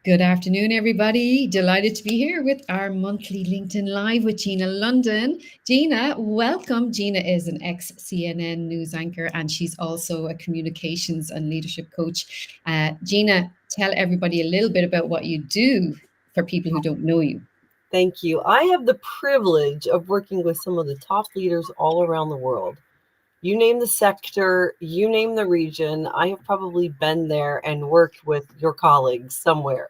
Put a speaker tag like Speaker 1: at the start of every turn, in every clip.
Speaker 1: Good afternoon, everybody. Delighted to be here with our monthly LinkedIn Live with Gina London. Gina, welcome. Gina is an ex CNN news anchor and she's also a communications and leadership coach. Gina, tell everybody a little bit about what you do for people who don't know you.
Speaker 2: Thank you. I have the privilege of working with some of the top leaders all around the world. You name the sector, you name the region. I have probably been there and worked with your colleagues somewhere.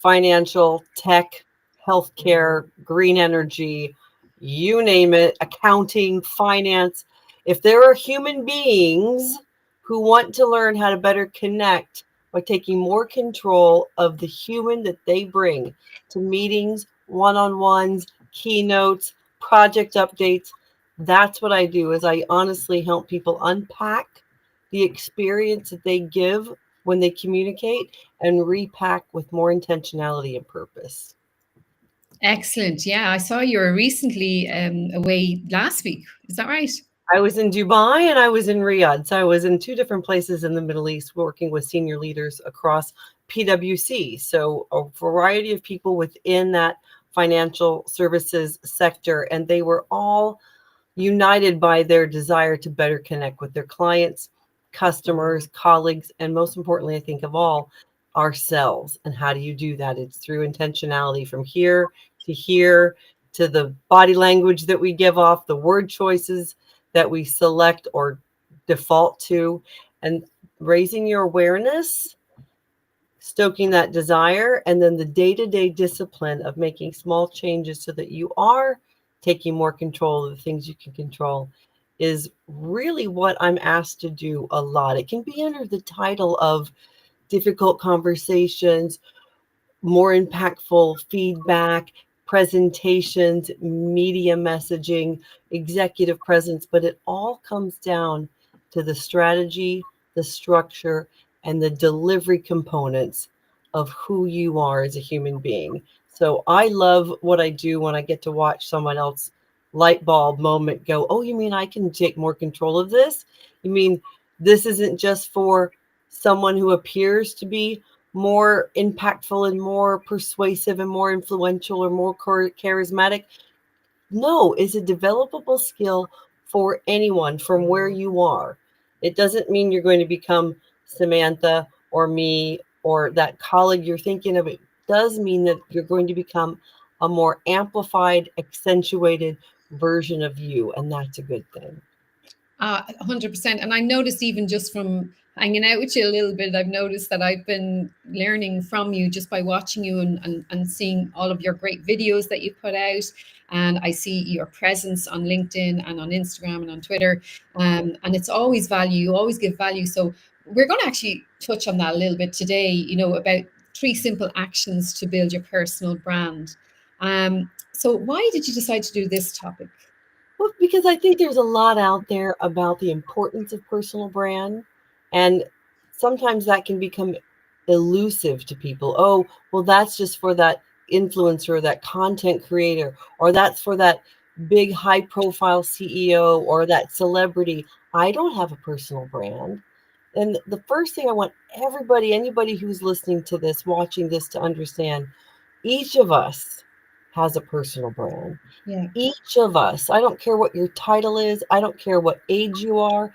Speaker 2: Financial, tech, healthcare, green energy, you name it, accounting, finance. If there are human beings who want to learn how to better connect by taking more control of the human that they bring to meetings, one-on-ones, keynotes, project updates, that's what I do is I honestly help people unpack the experience that they give when they communicate and repack with more intentionality and purpose.
Speaker 1: Excellent. Yeah, I saw you were recently away last week. Is that right?
Speaker 2: I was in Dubai and I was in Riyadh. So I was in two different places in the Middle East working with senior leaders across PwC. So a variety of people within that financial services sector, and they were all united by their desire to better connect with their clients, customers, colleagues, and most importantly, I think of all, ourselves. And how do you do that? It's through intentionality from here to the body language that we give off, the word choices that we select or default to, and raising your awareness, stoking that desire, and then the day to day discipline of making small changes so that you are taking more control of the things you can control is really what I'm asked to do a lot. It can be under the title of difficult conversations, more impactful feedback, presentations, media messaging, executive presence, but it all comes down to the strategy, the structure, and the delivery components of who you are as a human being. So I love what I do when I get to watch someone else light bulb moment go, oh, you mean I can take more control of this? You mean this isn't just for someone who appears to be more impactful and more persuasive and more influential or more charismatic? No, it's a developable skill for anyone from where you are. It doesn't mean you're going to become Samantha or me or that colleague you're thinking of. It does mean that you're going to become a more amplified, accentuated version of you, and that's a good thing.
Speaker 1: 100%. And I noticed even just from hanging out with you a little bit, I've noticed that I've been learning from you just by watching you and seeing all of your great videos that you put out. And I see your presence on LinkedIn and on Instagram and on Twitter. And it's always value. You always give value. So we're going to actually touch on that a little bit today, about three simple actions to build your personal brand. So why did you decide to do this topic?
Speaker 2: Well, because I think there's a lot out there about the importance of personal brand, and sometimes that can become elusive to people. Oh, well, that's just for that influencer, that content creator, or that's for that big high profile CEO or that celebrity. I don't have a personal brand. And the first thing I want everybody, anybody who's listening to this, watching this, to understand, each of us has a personal brand.
Speaker 1: Yeah.
Speaker 2: Each of us, I don't care what your title is, I don't care what age you are,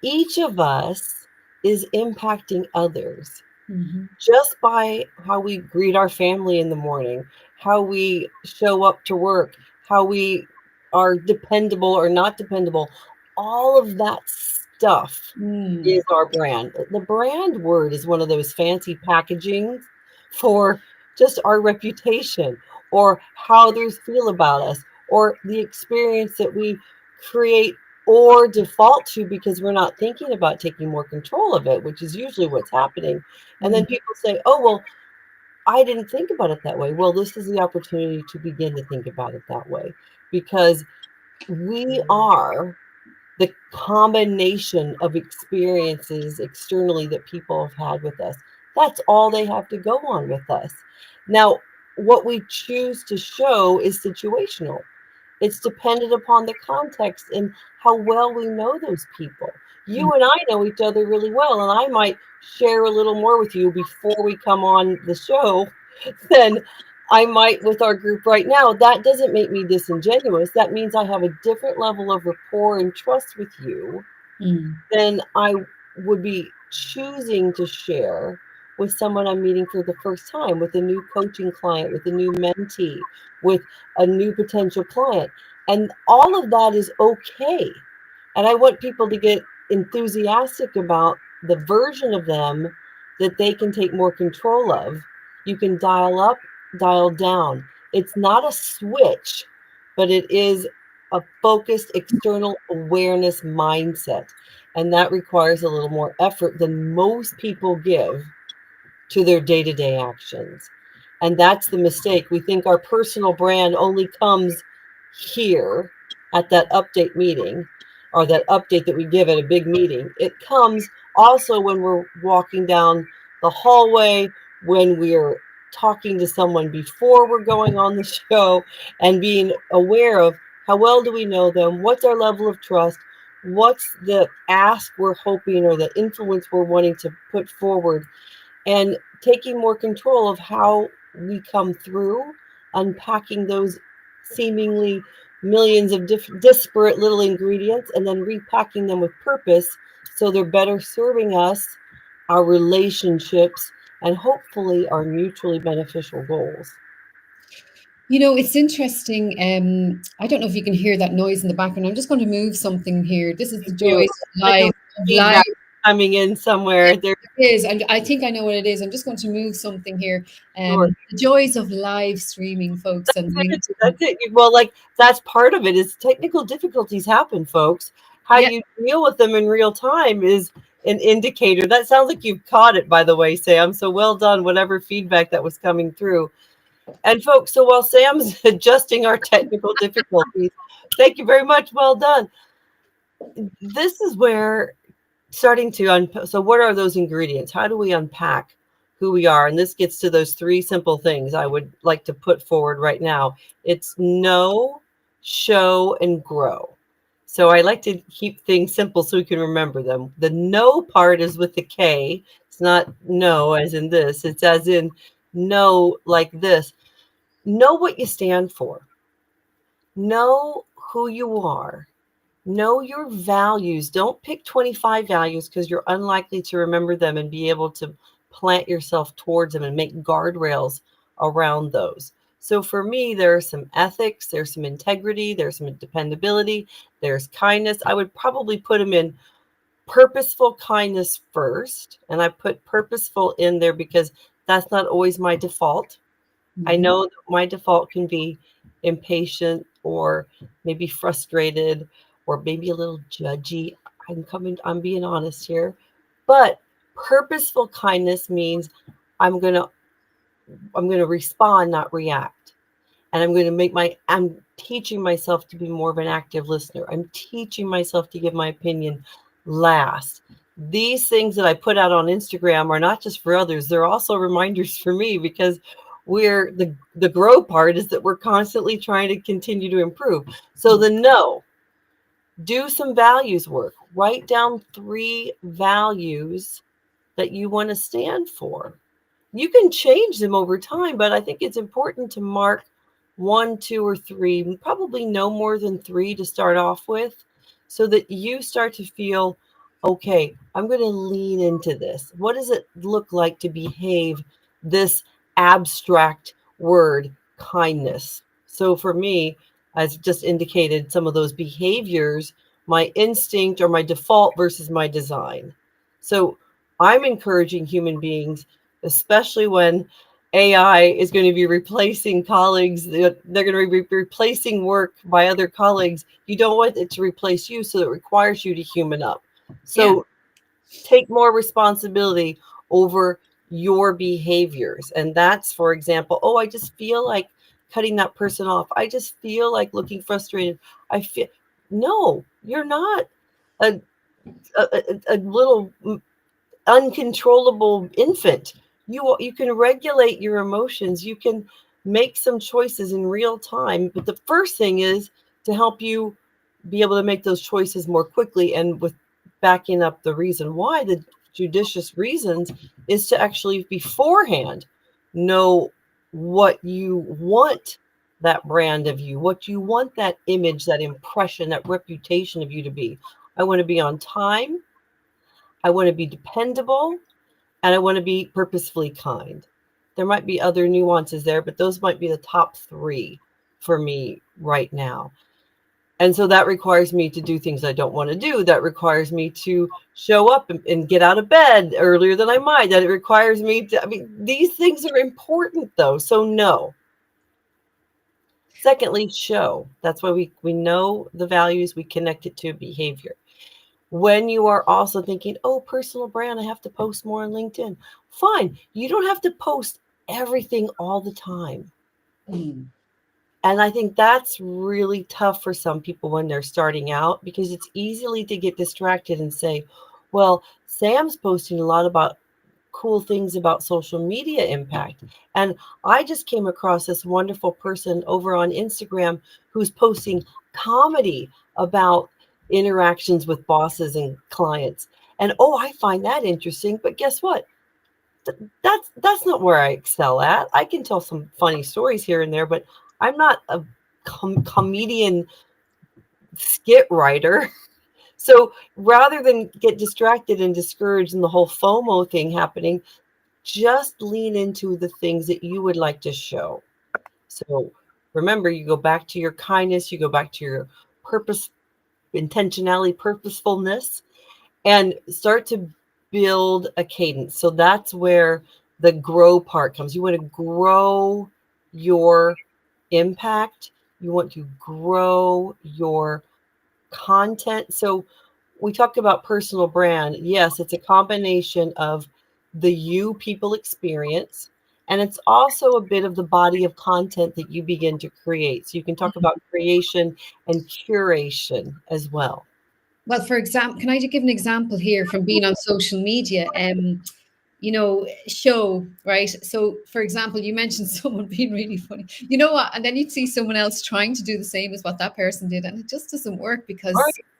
Speaker 2: each of us is impacting others
Speaker 1: Mhm.
Speaker 2: just by how we greet our family in the morning, how we show up to work, how we are dependable or not dependable. All of that stuff
Speaker 1: Mm.
Speaker 2: is our brand. The brand word is one of those fancy packagings for just our reputation or how others feel about us or the experience that we create or default to because we're not thinking about taking more control of it, which is usually what's happening. And then
Speaker 1: Mm.
Speaker 2: people say, oh, well, I didn't think about it that way. Well, this is the opportunity to begin to think about it that way because we are the combination of experiences externally that people have had with us. That's all they have to go on with us. Now, what we choose to show is situational. It's dependent upon the context and how well we know those people. You and I know each other really well, and I might share a little more with you before we come on the show than I might with our group right now. That doesn't make me disingenuous. That means I have a different level of rapport and trust with you than I would be choosing to share with someone I'm meeting for the first time, with a new coaching client, with a new mentee, with a new potential client. And all of that is okay. And I want people to get enthusiastic about the version of them that they can take more control of. You can dial up, dial down. It's not a switch, but it is a focused external awareness mindset. And that requires a little more effort than most people give to their day-to-day actions. And that's the mistake. We think our personal brand only comes here at that update meeting, or that update that we give at a big meeting. It comes also when we're walking down the hallway, when we're talking to someone before we're going on the show, and being aware of how well do we know them, what's our level of trust, what's the ask we're hoping or the influence we're wanting to put forward, and taking more control of how we come through, unpacking those seemingly millions of disparate little ingredients, and then repacking them with purpose so they're better serving us, our relationships, and hopefully our mutually beneficial goals.
Speaker 1: It's interesting. I don't know if you can hear that noise in the background. I'm just going to move something here. This is the
Speaker 2: You
Speaker 1: joys of
Speaker 2: like a
Speaker 1: live.
Speaker 2: feedback coming in somewhere. There
Speaker 1: It is. I think I know what it is. I'm just going to move something here.
Speaker 2: sure.
Speaker 1: The joys of live streaming, folks, and LinkedIn.
Speaker 2: That's it. Well, like that's part of it. Is technical difficulties happen, folks. How
Speaker 1: Yeah.
Speaker 2: you deal with them in real time is an indicator. That sounds like you've caught it, by the way, Sam. So well done, whatever feedback that was coming through. And folks, so while Sam's adjusting our technical difficulties, thank you very much. Well done. This is where starting to so what are those ingredients? How do we unpack who we are? And this gets to those three simple things I would like to put forward right now. It's know, show, and grow. So I like to keep things simple so we can remember them. The know part is with the K. It's not no as in this. It's as in know like this. Know what you stand for. Know who you are. Know your values. Don't pick 25 values because you're unlikely to remember them and be able to plant yourself towards them and make guardrails around those. So for me, there are some ethics, there's some integrity, there's some dependability, there's kindness. I would probably put them in purposeful kindness first. And I put purposeful in there because that's not always my default. I know that my default can be impatient or maybe frustrated or maybe a little judgy. I'm being honest here. But purposeful kindness means I'm going to respond, not react. And I'm teaching myself to be more of an active listener. I'm teaching myself to give my opinion last. These things that I put out on Instagram are not just for others. They're also reminders for me because we're the grow part is that we're constantly trying to continue to improve. So the no, do some values work. Write down 3 values that you want to stand for. You can change them over time, but I think it's important to mark 1, 2, or 3, probably no more than 3 to start off with, so that you start to feel, okay, I'm going to lean into this. What does it look like to behave this abstract word, kindness? So for me, as just indicated, some of those behaviors, my instinct or my default versus my design. So I'm encouraging human beings, especially when AI is going to be replacing colleagues, they're going to be replacing work by other colleagues. You don't want it to replace you, so it requires you to human up. So take more responsibility over your behaviors. And that's, for example, I just feel like cutting that person off. I just feel like looking frustrated. No, you're not a little uncontrollable infant. You can regulate your emotions. You can make some choices in real time. But the first thing is to help you be able to make those choices more quickly and with backing up the reason why, the judicious reasons, is to actually beforehand know what you want that brand of you, what you want that image, that impression, that reputation of you to be. I want to be on time. I want to be dependable, and I want to be purposefully kind. There might be other nuances there, but those might be the top three for me right now. And so that requires me to do things I don't want to do. That requires me to show up and get out of bed earlier than I might. That it requires me to, I mean, these things are important though. So no. Secondly, show. That's why we know the values, we connect it to behavior. When you are also thinking, oh, personal brand, I have to post more on LinkedIn. Fine. You don't have to post everything all the time. And I think that's really tough for some people when they're starting out, because it's easily to get distracted and say, well, Sam's posting a lot about cool things about social media impact. And I just came across this wonderful person over on Instagram who's posting comedy about interactions with bosses and clients. And oh, I find that interesting. But guess what? That's not where I excel at. I can tell some funny stories here and there, but I'm not a comedian skit writer. So rather than get distracted and discouraged and the whole FOMO thing happening, just lean into the things that you would like to show. So remember, you go back to your kindness, you go back to your purpose, intentionality, purposefulness, and start to build a cadence. So that's where the grow part comes. You want to grow your impact. You want to grow your content. So we talked about personal brand. Yes, it's a combination of the you people experience, and it's also a bit of the body of content that you begin to create. So you can talk about creation and curation as well.
Speaker 1: Well, for example, can I just give an example here from being on social media? Show, right? So, for example, you mentioned someone being really funny. You know what? And then you'd see someone else trying to do the same as what that person did, and it just doesn't work
Speaker 2: All
Speaker 1: because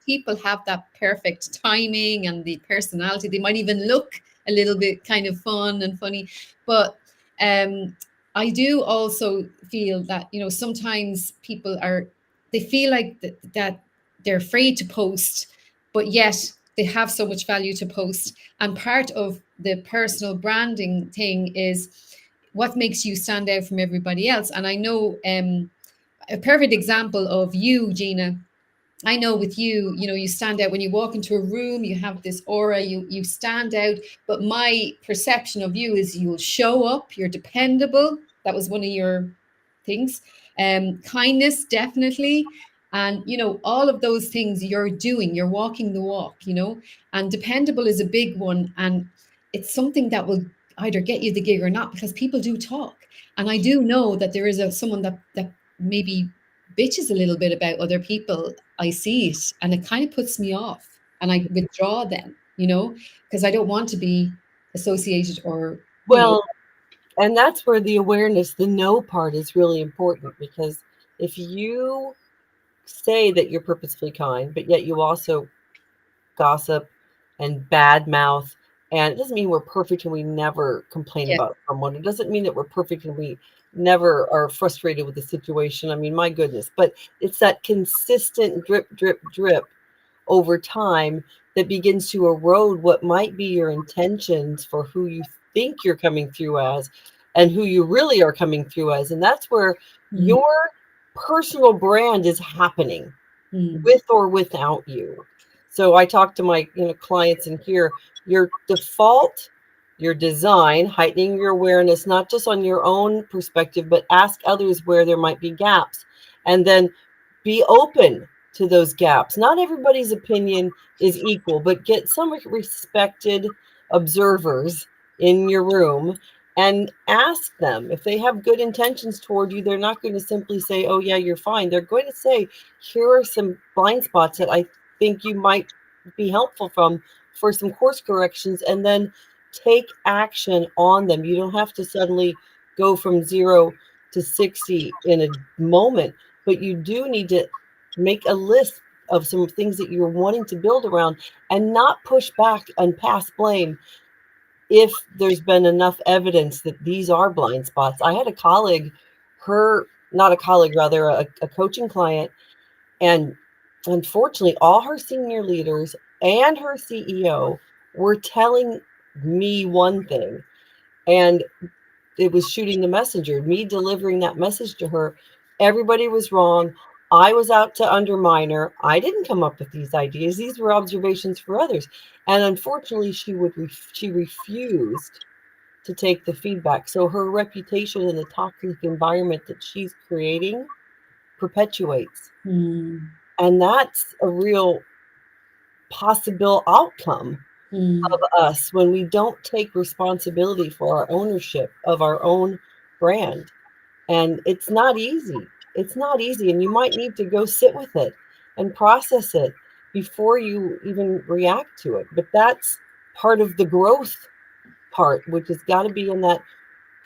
Speaker 1: people have that perfect timing and the personality. They might even look a little bit kind of fun and funny, but I do also feel that sometimes people they feel like that they're afraid to post, but yet they have so much value to post. And part of the personal branding thing is what makes you stand out from everybody else. And I know a perfect example of you, Gina. I know with you, you stand out when you walk into a room, you have this aura, you stand out. But my perception of you is you'll show up, you're dependable. That was one of your things. Kindness, definitely. And, all of those things you're doing, you're walking the walk, and dependable is a big one. And it's something that will either get you the gig or not, because people do talk. And I do know that there is someone that maybe bitches a little bit about other people. I see it and it kind of puts me off, and I withdraw then, because I don't want to be associated or,
Speaker 2: Well, and that's where the awareness, the know part is really important, because if you say that you're purposefully kind, but yet you also gossip and bad mouth, and it doesn't mean we're perfect and we never complain
Speaker 1: yeah,
Speaker 2: about someone. It doesn't mean that we're perfect and we never are frustrated with the situation. I mean, my goodness, but it's that consistent drip, drip, drip over time that begins to erode what might be your intentions for who you think you're coming through as and who you really are coming through as. And that's where your personal brand is happening with or without you. So I talk to my clients and hear your default, your design, heightening your awareness, not just on your own perspective, but ask others where there might be gaps, and then be open to those gaps. Not everybody's opinion is equal, but get some respected observers in your room and ask them if they have good intentions toward you. They're not going to simply say, oh yeah, you're fine. They're going to say, here are some blind spots that I think you might be helpful from for some course corrections, and then take action on them. You don't have to suddenly go from 0 to 60 in a moment, but you do need to make a list of some things that you're wanting to build around, and not push back and pass blame if there's been enough evidence that these are blind spots. I had a colleague, not a colleague, rather a coaching client, and unfortunately, all her senior leaders and her CEO were telling me one thing, and it was shooting the messenger, me delivering that message to her. Everybody was wrong. I was out to undermine her. I didn't come up with these ideas. These were observations for others. And unfortunately, she refused to take the feedback. So her reputation in the toxic environment that she's creating perpetuates.
Speaker 1: Mm.
Speaker 2: And that's a real possible outcome of us when we don't take responsibility for our ownership of our own brand. And it's not easy. It's not easy. And you might need to go sit with it and process it before you even react to it. But that's part of the growth part, which has got to be in that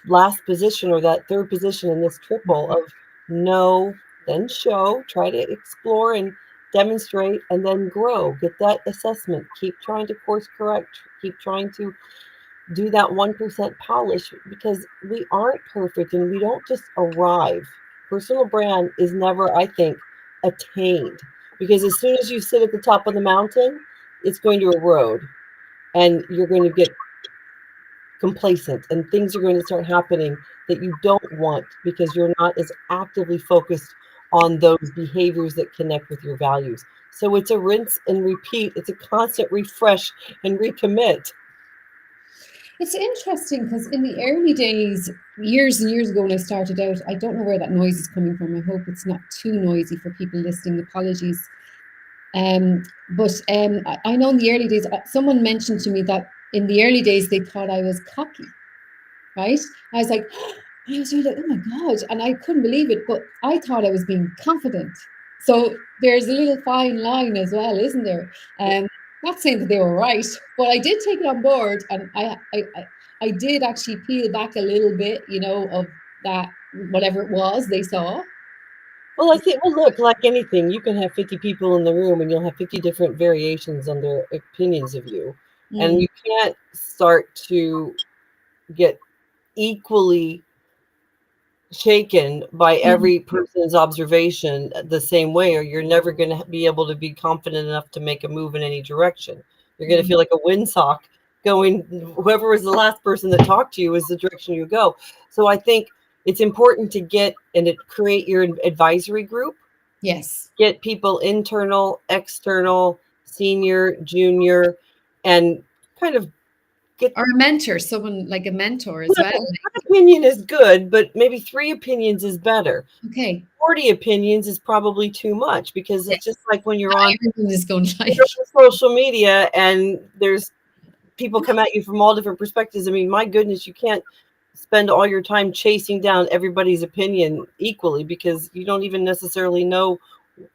Speaker 2: last position or that third position in this triple of know, then show, try to explore and demonstrate, and then grow. Get that assessment. Keep trying to course correct. Keep trying to do that 1% polish, because we aren't perfect and we don't just arrive. Personal brand is never, I think, attained, because as soon as you sit at the top of the mountain, it's going to erode and you're going to get complacent and things are going to start happening that you don't want because you're not as actively focused on those behaviors that connect with your values. So it's a rinse and repeat. It's a constant refresh and recommit.
Speaker 1: It's interesting because in the early days, years and years ago when I started out, I don't know where that noise is coming from. I hope it's not too noisy for people listening. Apologies. But I know in the early days, someone mentioned to me that in the early days they thought I was cocky, right? I was like, I was really like, oh my God. And I couldn't believe it, but I thought I was being confident. So there's a little fine line as well, isn't there? Not saying that they were right, but I did take it on board, and I did actually peel back a little bit, of that, whatever it was they saw.
Speaker 2: Well, I think, well, look, like anything, you can have 50 people in the room and you'll have 50 different variations on their opinions of you. And you can't start to get equally shaken by every person's observation the same way, or you're never going to be able to be confident enough to make a move in any direction. You're going to feel like a windsock going, whoever was the last person that talked to you is the direction you go. So I think it's important to get and create your advisory group.
Speaker 1: Yes.
Speaker 2: Get people internal, external, senior, junior, and kind of
Speaker 1: or a mentor, someone like a mentor as well.
Speaker 2: One opinion is good, but maybe 3 opinions is better.
Speaker 1: Okay.
Speaker 2: 40 opinions is probably too much, because it's just like when you're on social media and there's people come at you from all different perspectives. I mean, my goodness, you can't spend all your time chasing down everybody's opinion equally, because you don't even necessarily know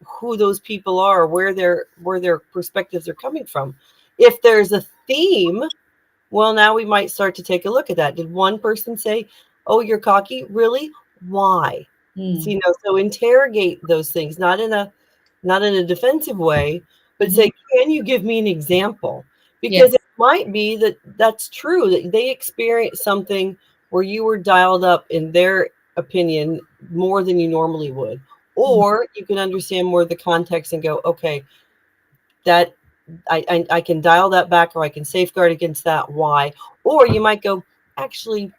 Speaker 2: who those people are, where their perspectives are coming from. If there's a theme, well, now we might start to take a look at that. Did one person say, "Oh, you're cocky"? Really? Why? So, so interrogate those things, not in a defensive way, but say, "Can you give me an example?" Because it might be that that's true, that they experienced something where you were dialed up in their opinion more than you normally would, or you can understand more of the context and go, "Okay, that." I can dial that back, or I can safeguard against that. Why? Or you might go, actually,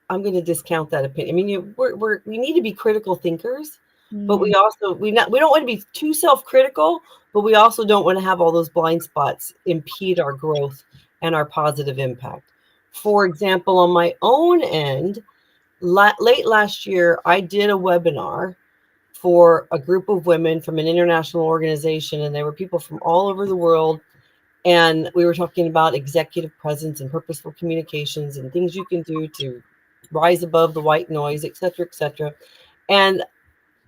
Speaker 2: I'm going to discount that opinion. I mean, we need to be critical thinkers, but we also we don't want to be too self-critical, but we also don't want to have all those blind spots impede our growth and our positive impact. For example, on my own end, late last year, I did a webinar for a group of women from an international organization, and there were people from all over the world. And we were talking about executive presence and purposeful communications and things you can do to rise above the white noise, et cetera, et cetera. And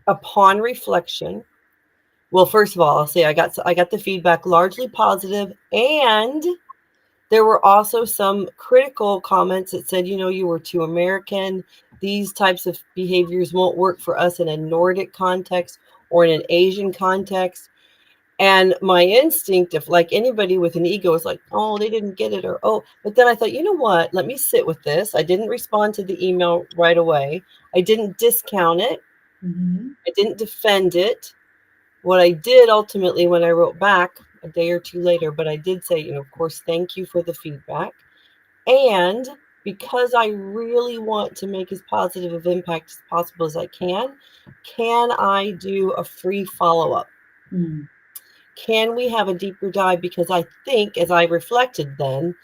Speaker 2: upon reflection, well, first of all, I'll say I got the feedback largely positive, and there were also some critical comments that said, you were too American. These types of behaviors won't work for us in a Nordic context or in an Asian context. And my instinct, if like anybody with an ego, is like, oh, they didn't get it, or oh, but then I thought, you know what? Let me sit with this. I didn't respond to the email right away. I didn't discount it.
Speaker 1: Mhm.
Speaker 2: I didn't defend it. What I did ultimately when I wrote back a day or two later, but I did say, you know, of course, thank you for the feedback. And because I really want to make as positive of impact as possible as I can I do a free follow-up?
Speaker 1: Mm.
Speaker 2: Can we have a deeper dive? Because I think, as I reflected then,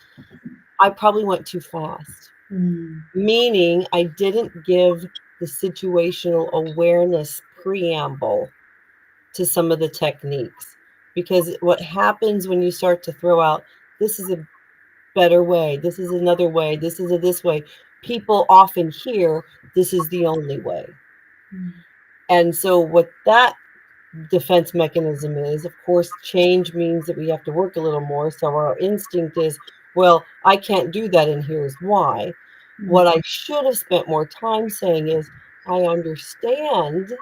Speaker 2: I probably went too fast,
Speaker 1: Mm.
Speaker 2: meaning I didn't give the situational awareness preamble to some of the techniques. Because what happens when you start to throw out, this is a better way, this is another way, this is a this way, people often hear, this is the only way.
Speaker 1: Mm.
Speaker 2: And so what that defense mechanism is, of course, change means that we have to work a little more. So our instinct is, well, I can't do that, and here's why.
Speaker 1: Mm.
Speaker 2: What I should have spent more time saying is, I understand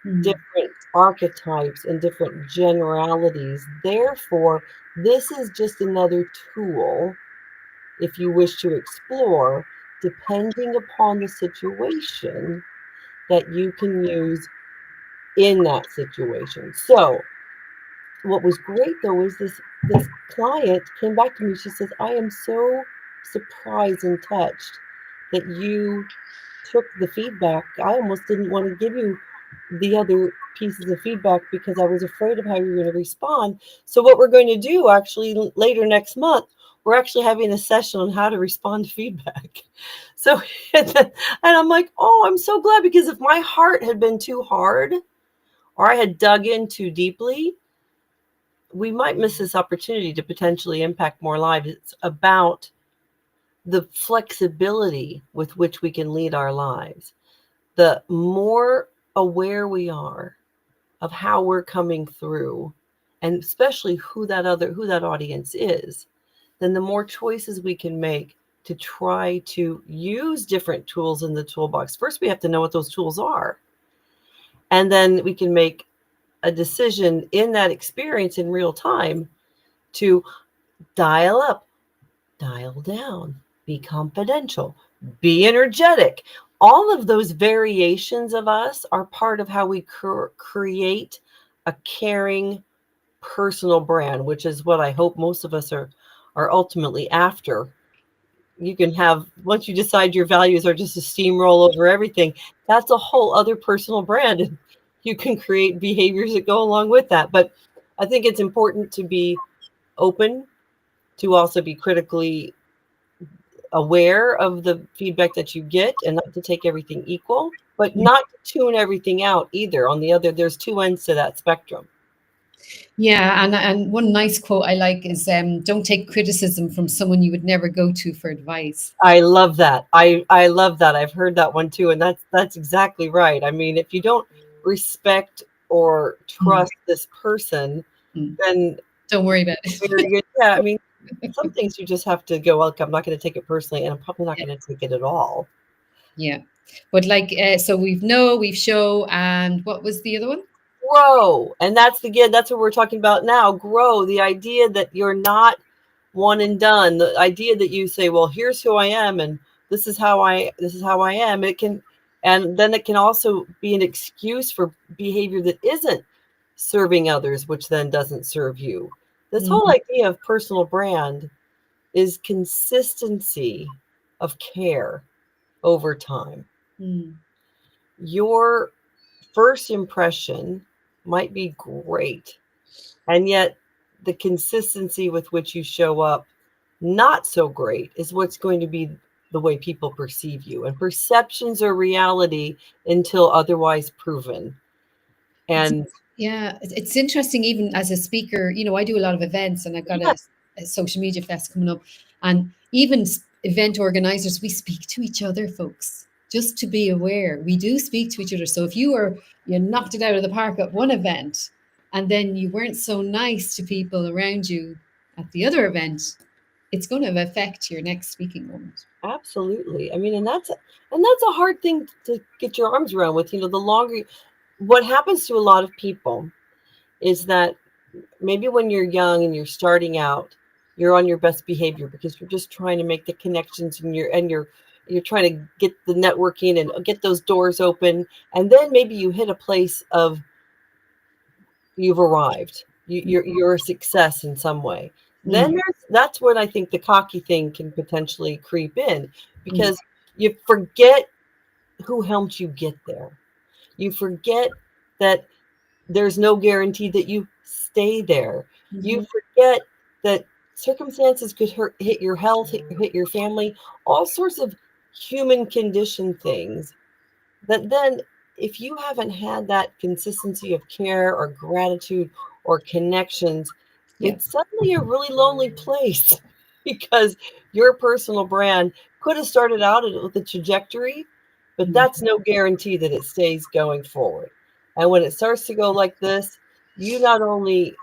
Speaker 1: Mm.
Speaker 2: different archetypes and different generalities. Therefore, this is just another tool, if you wish to explore, depending upon the situation, that you can use in that situation. So what was great though is this client came back to me. She says, I am so surprised and touched that you took the feedback. I almost didn't want to give you the other pieces of feedback because I was afraid of how you were going to respond. So what we're going to do actually later next month, we're actually having a session on how to respond to feedback. So and I'm like, oh, I'm so glad, because if my heart had been too hard or I had dug in too deeply, we might miss this opportunity to potentially impact more lives. It's about the flexibility with which we can lead our lives. The more aware we are of how we're coming through, and especially who that audience is, then the more choices we can make to try to use different tools in the toolbox. First, we have to know what those tools are. And then we can make a decision in that experience in real time to dial up, dial down, be confidential, be energetic. All of those variations of us are part of how we create a caring personal brand, which is what I hope most of us are ultimately after. You can have, once you decide your values are just a steamroll over everything, that's a whole other personal brand. And you can create behaviors that go along with that. But I think it's important to be open, to also be critically aware of the feedback that you get and not to take everything equal, but not to tune everything out either. On the other, there's two ends to that spectrum.
Speaker 1: Yeah, and one nice quote I like is, "Don't take criticism from someone you would never go to for advice."
Speaker 2: I love that. I love that. I've heard that one too, and that's exactly right. I mean, if you don't respect or trust this person,
Speaker 1: Mm.
Speaker 2: then
Speaker 1: Don't worry about it.
Speaker 2: very good. Yeah, I mean, some things you just have to go, look, I'm not going to take it personally, and I'm probably not
Speaker 1: Yeah,
Speaker 2: going to take it at all.
Speaker 1: yeah. But like, so we've know, we've show, and what was the other one?
Speaker 2: Grow. And that's that's what we're talking about now. Grow. The idea that you're not one and done. The idea that you say, well, here's who I am, and this is how I am. It can, and then it can also be an excuse for behavior that isn't serving others, which then doesn't serve you. This whole
Speaker 1: Mm.
Speaker 2: idea of personal brand is consistency of care over time.
Speaker 1: Mm.
Speaker 2: Your first impression might be great, and yet the consistency with which you show up not so great is what's going to be the way people perceive you. And perceptions are reality until otherwise proven. And
Speaker 1: Yeah, it's interesting. Even as a speaker, I do a lot of events, and I've got
Speaker 2: yeah,
Speaker 1: a social media fest coming up. And even event organizers, we speak to each other, folks. Just to be aware, we do speak to each other. So if you knocked it out of the park at one event, and then you weren't so nice to people around you at the other event, it's going to affect your next speaking moment.
Speaker 2: absolutely. I mean, and that's a hard thing to get your arms around with. The longer, what happens to a lot of people is that maybe when you're young and you're starting out, you're on your best behavior because you're just trying to make the connections, and you're trying to get the networking and get those doors open. And then maybe you hit a place of you've arrived. You're a success in some way. Then that's when I think the cocky thing can potentially creep in, because you forget who helped you get there. You forget that there's no guarantee that you stay there. You forget that circumstances could hit your health, hit your family, all sorts of human condition things that then, if you haven't had that consistency of care or gratitude or connections, it's suddenly a really lonely place because your personal brand could have started out with a trajectory, but that's no guarantee that it stays going forward. And when it starts to go like this, you not only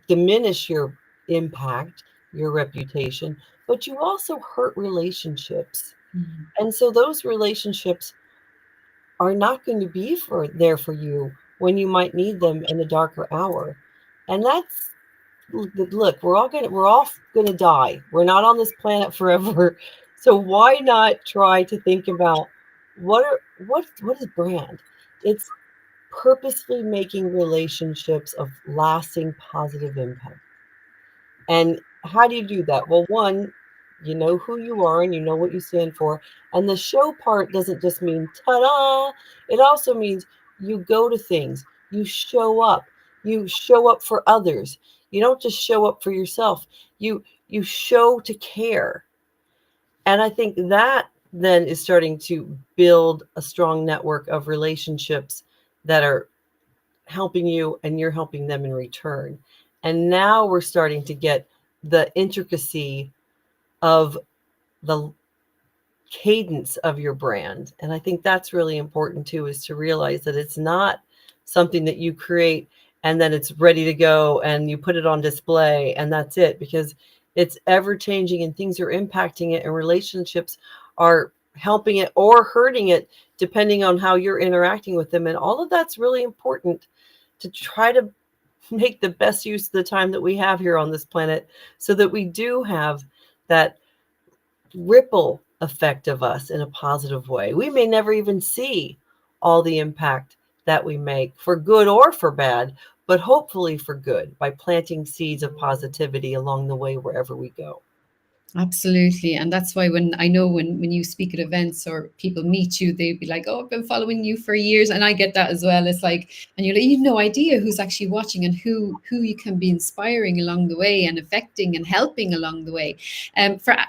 Speaker 2: diminish your impact, your reputation, but you also hurt relationships. And so those relationships are not going to be there for you when you might need them in a darker hour. And that's, look, we're all gonna die. We're not on this planet forever. So why not try to think about what is brand? It's purposefully making relationships of lasting positive impact. And how do you do that? Well, one, you know who you are and you know what you stand for. And the show part doesn't just mean ta-da. It also means you go to things, you show up for others. You don't just show up for yourself. You show to care. And I think that then is starting to build a strong network of relationships that are helping you and you're helping them in return. And now we're starting to get the intricacy of the cadence of your brand. And I think that's really important too, is to realize that it's not something that you create and then it's ready to go and you put it on display and that's it, because it's ever changing and things are impacting it, and relationships are helping it or hurting it depending on how you're interacting with them. And all of that's really important to try to make the best use of the time that we have here on this planet, so that we do have that ripple effect of us in a positive way. We may never even see all the impact that we make, for good or for bad, but hopefully for good, by planting seeds of positivity along the way wherever we go.
Speaker 1: Absolutely. And that's why when I know when you speak at events or people meet you, they'd be like, oh, I've been following you for years. And I get that as well. It's like, and you're like, you've no idea who's actually watching and who you can be inspiring along the way and affecting and helping along the way.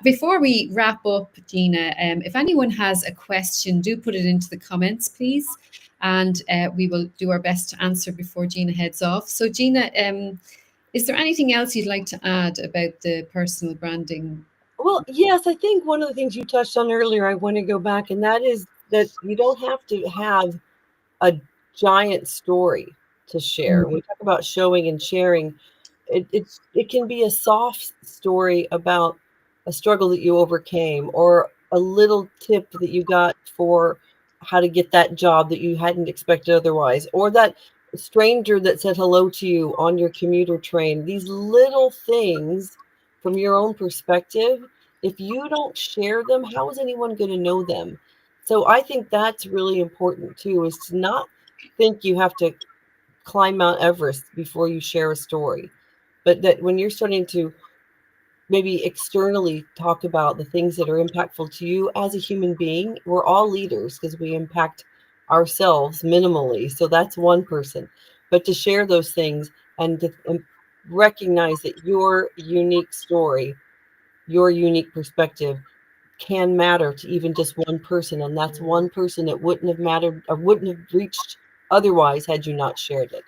Speaker 1: Before we wrap up, Gina, if anyone has a question, do put it into the comments, please. And we will do our best to answer before Gina heads off. So Gina, is there anything else you'd like to add about the personal branding?
Speaker 2: Well, yes, I think one of the things you touched on earlier, I want to go back, and that is that you don't have to have a giant story to share. When we talk about showing and sharing, it can be a soft story about a struggle that you overcame, or a little tip that you got for how to get that job that you hadn't expected otherwise, or that stranger that said hello to you on your commuter train. These little things from your own perspective, if you don't share them, how is anyone going to know them? So I think that's really important too, is to not think you have to climb Mount Everest before you share a story, but that when you're starting to maybe externally talk about the things that are impactful to you as a human being, we're all leaders because we impact ourselves minimally. So that's one person. But to share those things and recognize that your unique story, your unique perspective can matter to even just one person. And that's one person that wouldn't have mattered or wouldn't have reached otherwise had you not shared it.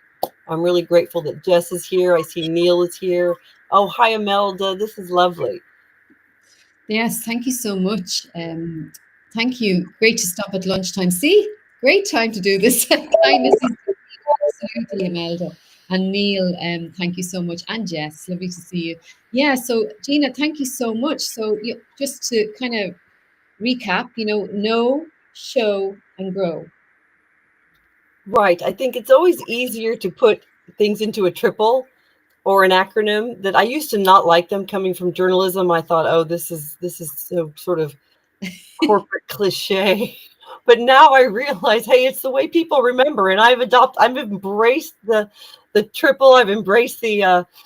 Speaker 2: I'm really grateful that Jess is here. I see Neil is here. Oh, hi, Imelda. This is lovely.
Speaker 1: Yes, thank you so much. Thank you. Great to stop at lunchtime. See, great time to do this. Kindness is absolutely, Imelda. And Neil, thank you so much. And Jess, lovely to see you. Yeah, so Gina, thank you so much. So just to kind of recap, know, show, and grow.
Speaker 2: Right. I think it's always easier to put things into a triple or an acronym that I used to not like them coming from journalism. I thought, oh, this is so sort of corporate cliche. But now I realize, hey, it's the way people remember, and I've embraced the triple. I've embraced the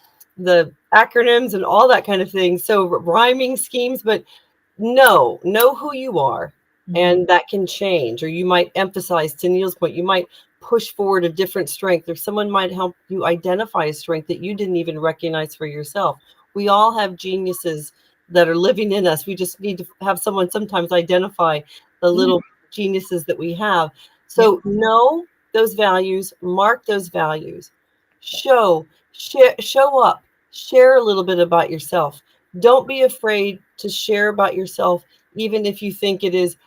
Speaker 2: acronyms and all that kind of thing. So rhyming schemes, but know who you are, and that can change. Or you might emphasize, to Neil's point, you might push forward a different strength, or someone might help you identify a strength that you didn't even recognize for yourself. We all have geniuses that are living in us. We just need to have someone sometimes identify the little geniuses that we have. So know those values, mark those values, show up, share a little bit about yourself. Don't be afraid to share about yourself, even if you think it is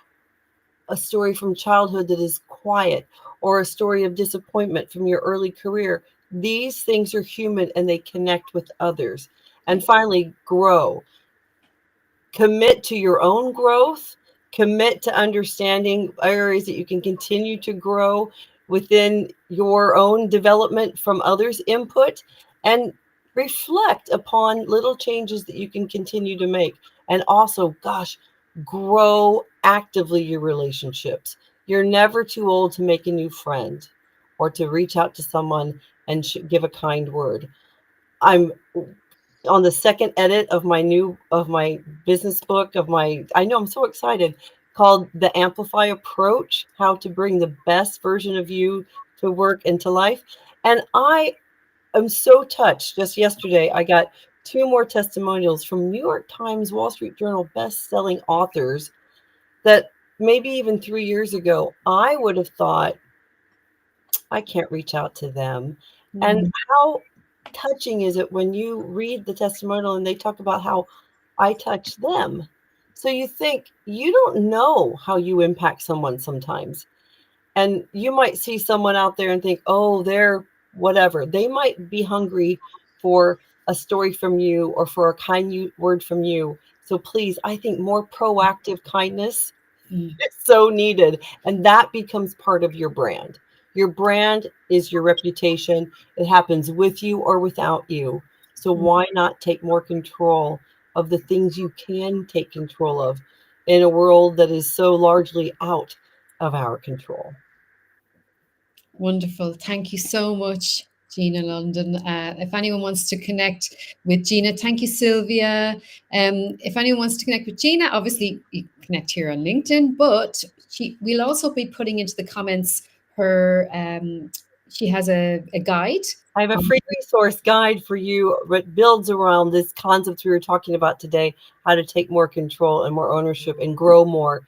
Speaker 2: a story from childhood that is quiet, or a story of disappointment from your early career. These things are human and they connect with others. And finally, grow. Commit to your own growth, commit to understanding areas that you can continue to grow within your own development from others' input, and reflect upon little changes that you can continue to make. And also, gosh, grow actively your relationships. You're never too old to make a new friend or to reach out to someone and give a kind word. I'm on the second edit of my business book I know, I'm so excited, called The Amplify Approach: How to Bring the Best Version of You to Work and to Life. And I am so touched. Just yesterday I got 2 more testimonials from New York Times, Wall Street Journal best-selling authors that maybe even 3 years ago I would have thought, I can't reach out to them. And how touching is it when you read the testimonial and they talk about how I touch them? So you think, you don't know how you impact someone sometimes. And you might see someone out there and think, oh, they're whatever. They might be hungry for a story from you or for a kind word from you. So please, I think more proactive kindness is so needed. And that becomes part of your brand. Your brand is your reputation. It happens with you or without you. So why not take more control of the things you can take control of in a world that is so largely out of our control?
Speaker 1: Wonderful. Thank you so much, Gina London. If anyone wants to connect with Gina, thank you, Sylvia. If anyone wants to connect with Gina, obviously you can connect here on LinkedIn, but we'll also be putting into the comments her, she has a guide.
Speaker 2: I have a free resource guide for you that builds around this concept we were talking about today: how to take more control and more ownership and grow more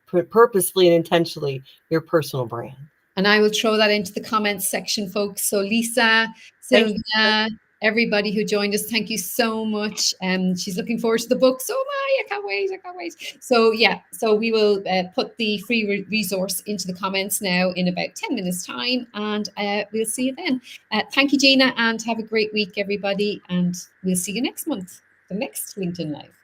Speaker 2: purposefully and intentionally your personal brand.
Speaker 1: And I will throw that into the comments section, folks. So Lisa, Sylvia, everybody who joined us, thank you so much. She's looking forward to the book. So am I. I can't wait. So yeah, so we will put the free resource into the comments now in about 10 minutes time, and we'll see you then. Thank you, Gina, and have a great week, everybody. And we'll see you next month, the next LinkedIn Live.